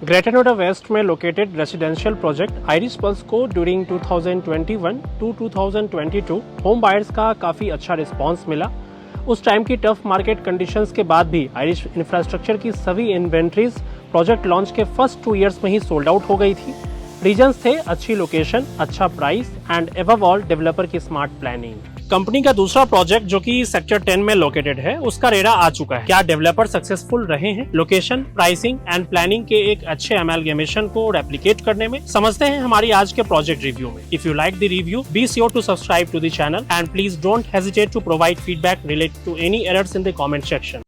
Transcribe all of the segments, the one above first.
Greater Noida waste में located residential project Irish pulse को during 2021 to 2022 home buyers का काफ़ी अच्छा रिस्पांस मिला। उस टाइम की टफ मार्केट कंडीशंस के बाद भी आइरिश इंफ्रास्ट्रक्चर की सभी इन्वेंट्रीज प्रोजेक्ट लॉन्च के फर्स्ट 2 इयर्स में ही सोल्ड आउट हो गई थी। रीजन्स थे अच्छी लोकेशन, अच्छा price and above all developer की स्मार्ट प्लानिंग। कंपनी का दूसरा प्रोजेक्ट जो कि सेक्टर 10 में लोकेटेड है, उसका रेडा आ चुका है। क्या डेवलपर सक्सेसफुल रहे हैं लोकेशन, प्राइसिंग एंड प्लानिंग के एक अच्छे अमेलगेमेशन को रेप्लिकेट करने में? समझते हैं हमारी आज के प्रोजेक्ट रिव्यू में। If you like the review, be sure to subscribe to the channel and please don't hesitate to provide feedback related to any errors in the comment section.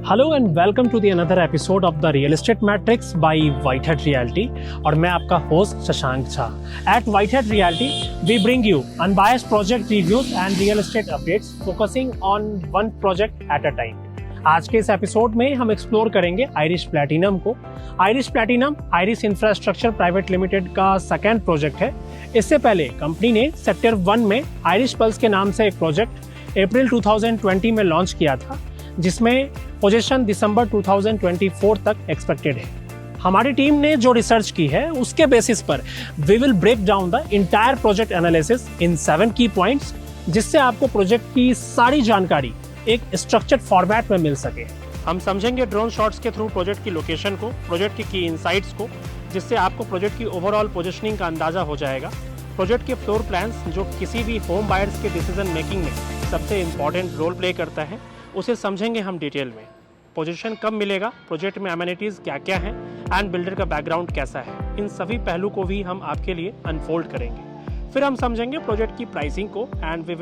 Hello and welcome to the another episode of the Real Estate Matrix by Whitehead Realty और मैं आपका host Shashank Jha. At Whitehead Realty we bring you unbiased project reviews and real estate updates focusing on one project at a time. आज के इस episode में हम explore करेंगे Irish platinum को। Irish platinum Irish infrastructure private limited का second project है। इससे पहले कंपनी ने सेक्टर 1 में आइरिश पल्स के नाम से एक प्रोजेक्ट अप्रैल 2020 में लॉन्च किया था, जिसमें पोजीशन दिसंबर 2024 तक एक्सपेक्टेड है। हमारी टीम ने जो रिसर्च की है उसके बेसिस पर we will break down the entire project analysis in 7 key points, जिससे आपको प्रोजेक्ट की सारी जानकारी एक स्ट्रक्चर्ड फॉर्मेट में मिल सके। हम समझेंगे ड्रोन शॉट्स के थ्रू प्रोजेक्ट की लोकेशन को, प्रोजेक्ट की इनसाइट्स को, जिससे आपको प्रोजेक्ट की ओवरऑल पोजीशनिंग का अंदाजा हो जाएगा। प्रोजेक्ट के फ्लोर प्लान्स जो किसी भी होम बायर्स के डिसीजन मेकिंग में सबसे इंपॉर्टेंट रोल प्ले करता है, उसे समझेंगे हम डिटेल में। पोजीशन कब मिलेगा, प्रोजेक्ट में एमेनिटीज़ क्या क्या हैं एंड बिल्डर का बैकग्राउंड कैसा है, इन सभी पहलू को भी हम आपके लिए अनफोल्ड करेंगे। फिर हम समझेंगे प्रोजेक्ट की प्राइसिंग को and we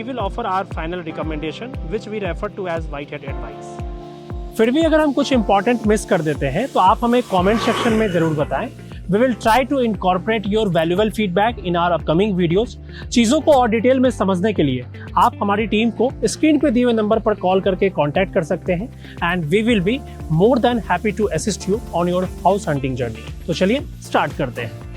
will offer our final recommendation which we refer to as Whitehead advice. फिर भी अगर हम कुछ इंपॉर्टेंट मिस कर देते हैं तो आप हमें कॉमेंट सेक्शन में जरूर बताएं। We will try to incorporate your valuable feedback in our upcoming videos। चीजों को और डिटेल में समझने के लिए आप हमारी टीम को स्क्रीन पे दिए हुए नंबर पर कॉल करके कांटेक्ट कर सकते हैं and we will be more than happy to assist you on your house hunting journey. तो चलिए स्टार्ट करते हैं।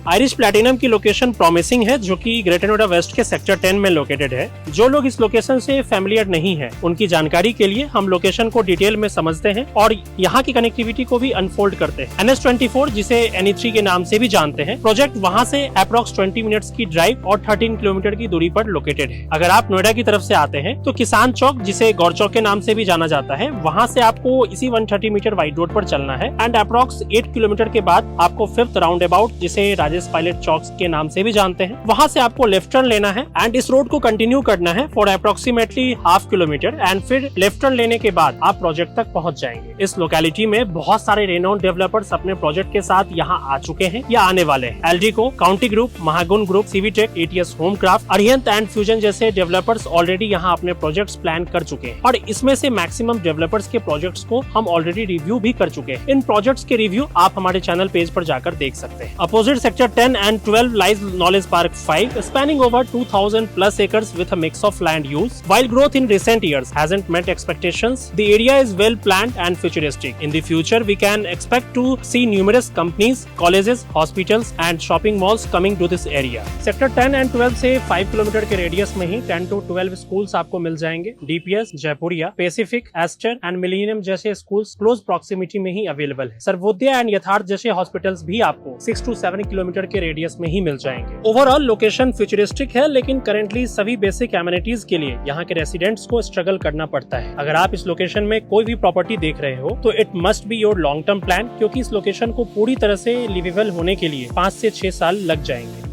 आइरिश प्लैटिनम की लोकेशन प्रॉमिसिंग है, जो कि ग्रेटर नोएडा वेस्ट के सेक्टर 10 में लोकेटेड है। जो लोग इस लोकेशन से फैमिलियर नहीं है, उनकी जानकारी के लिए हम लोकेशन को डिटेल में समझते हैं और यहाँ की कनेक्टिविटी को भी अनफोल्ड करते हैं। NH24 जिसे NE3 के नाम से भी जानते हैं, प्रोजेक्ट वहाँ से अप्रॉक्स 20 मिनट्स की ड्राइव और 13 किलोमीटर की दूरी पर लोकेटेड है। अगर आप नोएडा की तरफ से आते हैं तो किसान चौक, जिसे गौर चौक के नाम से भी जाना जाता है, वहाँ से आपको इसी 130 मीटर वाइड रोड पर चलना है एंड अप्रॉक्स 8 किलोमीटर के बाद आपको 5th राउंड अबाउट, जिसे राजेश पायलट चौक के नाम से भी जानते हैं, वहां से आपको लेफ्ट टर्न लेना है एंड इस रोड को कंटिन्यू करना है for approximately half kilometre and फिर लेफ्ट टर्न लेने के बाद आप प्रोजेक्ट तक पहुंच जाएंगे। इस लोकेलिटी में बहुत सारे रेनोन्ड डेवलपर्स अपने प्रोजेक्ट के साथ यहाँ आ चुके हैं या आने वाले हैं। Eldeco, County group, Mahagun group, Civitech, ATS Homecraft, Arihant and Fusion जैसे डेवलपर्स ऑलरेडी यहाँ अपने प्रोजेक्ट्स प्लान कर चुके हैं और इसमें से मैक्सिमम डेवलपर्स के प्रोजेक्ट्स को हम ऑलरेडी रिव्यू भी कर चुके हैं। इन प्रोजेक्ट्स के रिव्यू आप हमारे चैनल पेज पर जाकर देख सकते हैं। Opposite sector 10 and 12 lies Knowledge Park 5, spanning over 2,000 plus acres with a mix of land use. While growth in recent years hasn't met expectations, the area is well planned and futuristic. In the future, we can expect to see numerous companies, colleges, hospitals and shopping malls coming to this area. Sector 10 and 12 से 5 kilometre के radius में ही 10 to 12 schools आपको मिल जाएंगे। DPS, Jaipuria, Pacific, Aster and Millennium जैसे schools close proximity में ही available है। सर्वोदय एंड यथार्थ जैसे हॉस्पिटल्स भी आपको 6 to 7 किलोमीटर के रेडियस में ही मिल जाएंगे। ओवरऑल लोकेशन फ्यूचरिस्टिक है, लेकिन करेंटली सभी बेसिक एमिनिटीज के लिए यहाँ के रेसिडेंट्स को स्ट्रगल करना पड़ता है। अगर आप इस लोकेशन में कोई भी प्रॉपर्टी देख रहे हो तो it must be your long term plan, क्योंकि इस लोकेशन को पूरी तरह से लिवेबल होने के लिए 5 से 6 साल लग जाएंगे।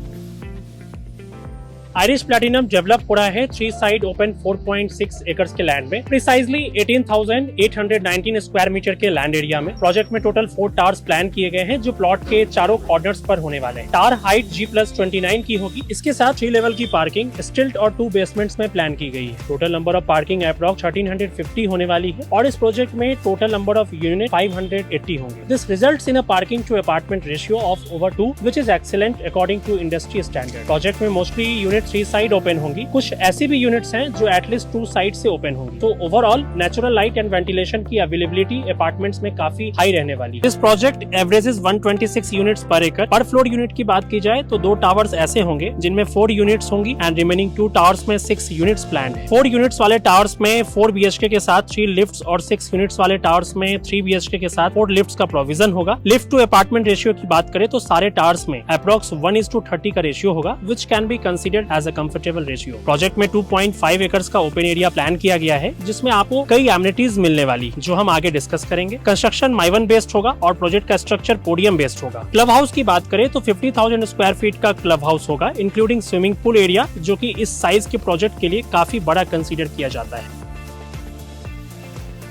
आइरिश प्लैटिनम डेवलप हो रहा है 3 साइड ओपन 4.6 एकर्स के लैंड में, प्रिसाइजली 18,819 स्क्वायर मीटर के लैंड एरिया में। प्रोजेक्ट में टोटल 4 टावर्स प्लान किए गए हैं, जो प्लॉट के चारों कॉर्नर्स पर होने वाले हैं। टावर हाइट G+29 की होगी। इसके साथ 3 लेवल की पार्किंग, स्टिल्ट और 2 बेसमेंट्स में प्लान की गई है। Total number of parking approx 1350 होने वाली है और इस प्रोजेक्ट में टोटल नंबर ऑफ यूनिट 580 होंगे। This results in a parking two apartment ratio of over 2, which is excellent according to industry standard। Project में मोस्टली यूनिट 3 साइड ओपन होंगी। कुछ ऐसी भी यूनिट्स हैं जो एटलीस्ट 2 साइड से ओपन होंगी। तो overall natural light and ventilation की अवेलेबिलिटी अपार्टमेंट्स में काफी हाई रहने वाली है। दिस प्रोजेक्ट एवरेजेस 126 यूनिट्स पर एकड़। पर फ्लोर यूनिट की बात की जाए तो 2 टावर्स ऐसे होंगे जिनमें 4 यूनिट्स होंगी एंड रिमेनिंग 2 टावर्स में 6 यूनिट्स प्लान्ड है। 4 यूनिट्स वाले टावर्स में 4 BHK के साथ 3 लिफ्ट्स और 6 यूनिट्स वाले टावर्स में 3 BHK के साथ 4 लिफ्ट्स का प्रोविजन होगा। लिफ्ट टू अपार्टमेंट रेशियो की बात करें तो सारे टावर्स में अप्रॉक्स 1:30 का रेशियो होगा, which can be considered as a comfortable ratio. Project में 2.5 एकर्स का ओपन एरिया प्लान किया गया है, जिसमें आपको कई एमिनिटीज मिलने वाली जो हम आगे डिस्कस करेंगे। कंस्ट्रक्शन माइवन बेस्ड होगा और प्रोजेक्ट का स्ट्रक्चर पोडियम बेस्ड होगा। क्लब हाउस की बात करें तो 50,000 स्क्वायर फीट का क्लब हाउस होगा, इंक्लूडिंग स्विमिंग पूल एरिया, जो कि इस साइज के प्रोजेक्ट के लिए काफी बड़ा कंसीडर किया जाता है।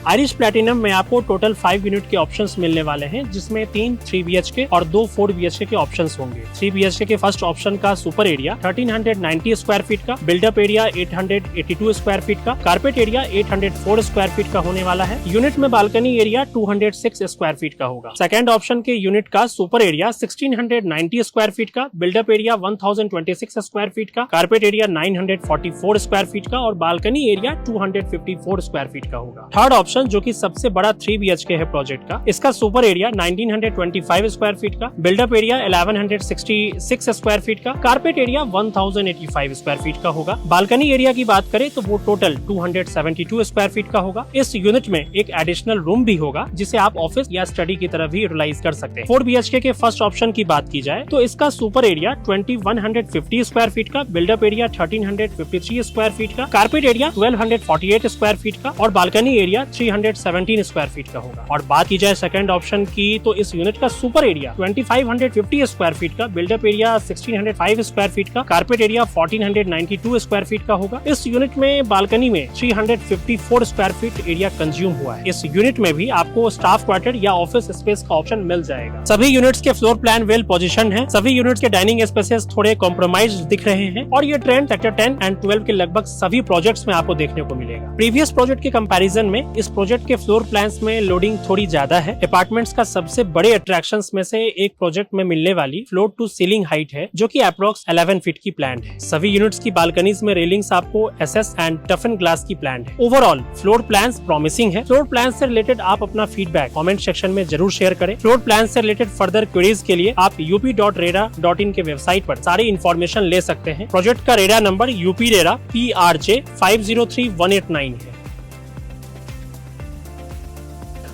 आइरिश प्लैटिनम में आपको टोटल 5 यूनिट के ऑप्शंस मिलने वाले हैं, जिसमें 3 3 BHK और 2 4 BHK के ऑप्शंस होंगे। 3 BHK के फर्स्ट ऑप्शन का सुपर एरिया 1390 स्क्वायर फीट का, बिल्डअप एरिया 882 स्क्वायर फीट का, कारपेट एरिया 804 स्क्वायर फीट का होने वाला है। यूनिट में बालकनी एरिया 206 स्क्वायर फीट का होगा। सेकेंड ऑप्शन के यूनिट का सुपर एरिया 1690 स्क्वायर फीट का, बिल्डअप एरिया 1026 स्क्वायर फीट का, कारपेट एरिया 944 स्क्वायर फीट का और बालकनी एरिया 254 स्क्वायर फीट का होगा। थर्ड ऑप्शन जो कि सबसे बड़ा 3 BHK है प्रोजेक्ट का, इसका सुपर एरिया 1925 स्क्वायर फीट का, बिल्डअप एरिया 1166 स्क्वायर फीट का, कारपेट एरिया 1085 स्क्वायर फीट का होगा। बालकनी एरिया की बात करें तो वो टोटल 272 स्क्वायर फीट का होगा। इस यूनिट में एक एडिशनल रूम भी होगा, जिसे आप ऑफिस या स्टडी की तरह भी यूटिलाइज कर सकते हैं। 4 BHK के फर्स्ट ऑप्शन की बात की जाए तो इसका सुपर एरिया 2150 स्क्वायर फीट का, बिल्डअप एरिया 1353 स्क्वायर फीट का, कारपेट एरिया 1248 स्क्वायर फीट का और बालकनी एरिया 317 स्क्वायर फीट का होगा। और बात की जाए सेकंड ऑप्शन की तो इस यूनिट का सुपर एरिया 2550 स्क्वायर फीट का, बिल्डअप एरिया 1605 स्क्वायर फीट का, कारपेट एरिया 1492 स्क्वायर फीट का होगा। इस यूनिट में बालकनी में 354 स्क्वायर फीट एरिया कंज्यूम हुआ है। इस यूनिट में भी आपको स्टाफ क्वार्टर या ऑफिस स्पेस का ऑप्शन मिल जाएगा। सभी यूनिट्स के फ्लोर प्लान वेल पोजीशन है। सभी यूनिट्स के डाइनिंग स्पेसेस थोड़े कॉम्प्रोमाइज दिख रहे हैं और ये ट्रेंड सेक्टर 10 एंड 12 के लगभग सभी प्रोजेक्ट्स में आपको देखने को मिलेगा। प्रीवियस प्रोजेक्ट के कंपैरिजन में इस प्रोजेक्ट के फ्लोर प्लान्स में लोडिंग थोड़ी ज्यादा है। अपार्टमेंट्स का सबसे बड़े अट्रैक्शंस में से एक प्रोजेक्ट में मिलने वाली फ्लोर टू सीलिंग हाइट है, जो कि अप्रॉक्स 11 फीट की प्लान है। सभी यूनिट्स की बालकनीज में रेलिंग्स आपको SS एंड टफन ग्लास की प्लान है। ओवरऑल फ्लोर प्लान्स प्रॉमिसिंग है। फ्लोर प्लान से रिलेटेड आप अपना फीडबैक कमेंट सेक्शन में जरूर शेयर करें। फ्लोर प्लान से रिलेटेड फर्दर क्वेरीज के लिए आप up.rera.in के वेबसाइट पर सारी इन्फॉर्मेशन ले सकते हैं। प्रोजेक्ट का रेरा नंबर UP-RERA PRJ 503189 है।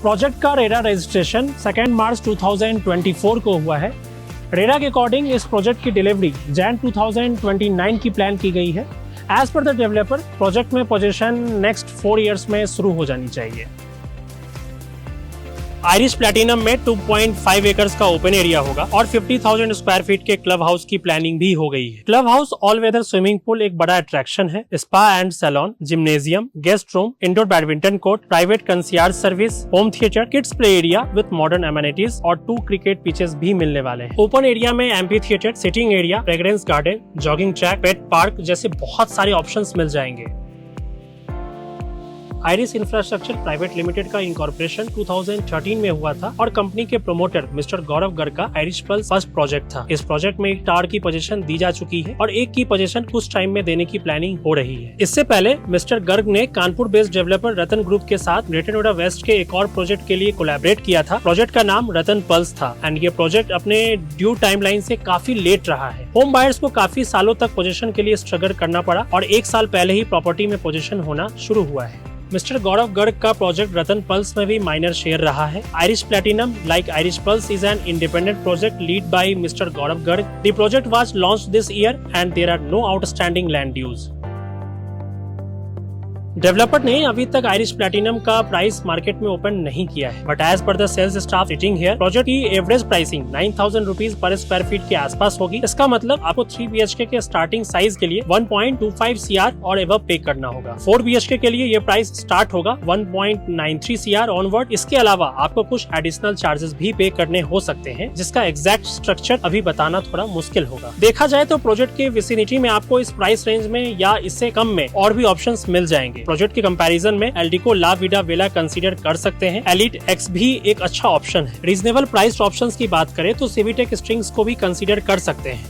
प्रोजेक्ट का रेरा रजिस्ट्रेशन 2 मार्च 2024 को हुआ है। रेरा के अकॉर्डिंग इस प्रोजेक्ट की डिलीवरी जैन 2029 की प्लान की गई है। As per the developer project में पोजीशन नेक्स्ट 4 इयर्स में शुरू हो जानी चाहिए। आइरिश प्लैटिनम में 2.5 एकर्स का ओपन एरिया होगा और 50,000 स्क्वायर फीट के क्लब हाउस की प्लानिंग भी हो गई है। Clubhouse all weather swimming pool एक बड़ा अट्रैक्शन है। Spa and salon, gymnasium, guest room, indoor badminton court, private concierge service, home theatre, kids play area with modern amenities और 2 क्रिकेट पिचेस भी मिलने वाले हैं। ओपन एरिया में amphitheatre, sitting area, fragrance garden, jogging track, pet park जैसे बहुत सारे options मिल जाएंगे। आइरिश इंफ्रास्ट्रक्चर प्राइवेट लिमिटेड का इनकॉर्पोरेशन 2013 में हुआ था और कंपनी के प्रोमोटर मिस्टर गौरव गर्ग का आइरिश पल्स फर्स्ट प्रोजेक्ट था। इस प्रोजेक्ट में एक टावर की पोजीशन दी जा चुकी है और एक की पोजीशन कुछ टाइम में देने की प्लानिंग हो रही है। इससे पहले मिस्टर गर्ग ने कानपुर बेस्ड डेवलपर रतन ग्रुप के साथ ग्रेटर नोएडा वेस्ट के एक और प्रोजेक्ट के लिए कोलैबोरेट किया था। प्रोजेक्ट का नाम रतन पल्स था एंड ये प्रोजेक्ट अपने ड्यू टाइमलाइन से काफी लेट रहा है। होम बायर्स को काफी सालों तक पोजीशन के लिए स्ट्रगल करना पड़ा और 1 साल पहले ही प्रॉपर्टी में पोजीशन होना शुरू हुआ है। मिस्टर गौरव गर्ग का प्रोजेक्ट रतन पल्स में भी माइनर शेयर रहा है। Irish platinum like Irish pulse is an independent project lead by mister Gaurav Garg. The project was launched this year and there are no outstanding land dues. Developer ने अभी तक Irish platinum का price market में open नहीं किया है, but as per the sales staff sitting here project की average pricing 9,000 rupees पर स्क्वायर फीट के आसपास होगी। इसका मतलब आपको 3 BHK के स्टार्टिंग साइज के लिए 1.25 CR और एबव पे करना होगा। 4 BHK के लिए ये प्राइस स्टार्ट होगा 1.93 CR ऑनवर्ड। इसके अलावा आपको कुछ एडिशनल चार्जेस भी पे करने हो सकते हैं, जिसका एग्जैक्ट स्ट्रक्चर अभी बताना थोड़ा मुश्किल होगा। देखा जाए तो प्रोजेक्ट के विसिनिटी में आपको इस प्राइस रेंज में या इससे कम में और भी ऑप्शंस मिल जाएंगे। प्रोजेक्ट के कंपैरिजन में एल्डिको ला विडा वेला कंसीडर कर सकते हैं। एलिट एक्स भी एक अच्छा ऑप्शन है। रीजनेबल प्राइस ऑप्शंस की बात करें तो सिविटेक स्ट्रिंग्स को भी कंसीडर कर सकते हैं।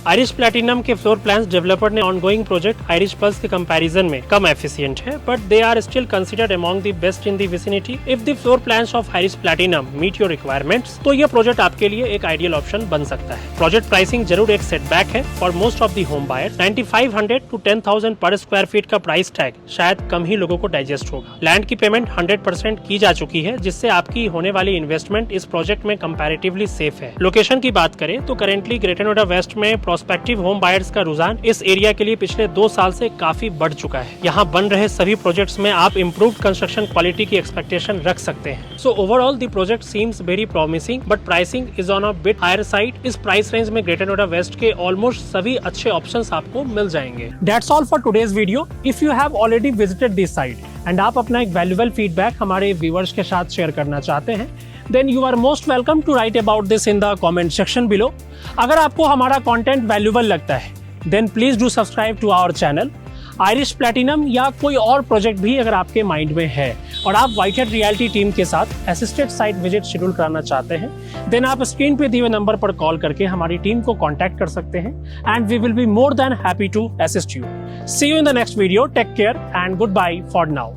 आयरिश प्लैटिनम के फ्लोर प्लान्स डेवलपर ने ऑनगोइंग प्रोजेक्ट आयरिश पल्स के कंपैरिजन में कम एफिशिएंट है, but they are still considered among the best in the vicinity. If the floor plans of Irish Platinum meet your requirements, तो यह project आपके लिए एक आइडियल ऑप्शन बन सकता है। प्रोजेक्ट प्राइसिंग जरूर एक सेटबैक है for most of the home buyers. 9500 to 10,000 पर स्क्वायर फीट का प्राइस टैग शायद कम ही लोगों को डाइजेस्ट होगा। लैंड की पेमेंट 100% की जा चुकी है, जिससे आपकी होने वाली इन्वेस्टमेंट इस प्रोजेक्ट में कंपैरेटिवली सेफ है। लोकेशन की बात करें तो करेंटली ग्रेटर नोएडा वेस्ट में प्रोस्पेक्टिव होम बायर्स का रुझान इस एरिया के लिए पिछले 2 साल से काफी बढ़ चुका है। यहाँ बन रहे सभी प्रोजेक्ट्स में आप इम्प्रूव्ड कंस्ट्रक्शन क्वालिटी की एक्सपेक्टेशन रख सकते हैं। So overall the project seems very promising, but pricing is on a bit higher side. इस प्राइस रेंज में ग्रेटर नोएडा वेस्ट के ऑलमोस्ट सभी अच्छे ऑप्शंस आपको मिल जाएंगे। That's all for today's video. If you have already visited this site and आप अपना एक वैल्यूएबल फीडबैक हमारे व्यूअर्स के साथ शेयर करना चाहते हैं, then you are most welcome to write about this in the comment section below. अगर आपको हमारा कंटेंट वैल्यूएबल लगता है, then please do subscribe to our channel. Irish Platinum या कोई और प्रोजेक्ट भी अगर आपके माइंड में है और आप व्हाइटहेड रियल्टी टीम के साथ असिस्टेड साइट विजिट शेड्यूल कराना चाहते हैं, देन आप स्क्रीन पे दिए हुए नंबर पर कॉल करके हमारी टीम को कांटेक्ट कर सकते हैं and we will be more than happy to assist you. See you in the next video. Take care and goodbye for now.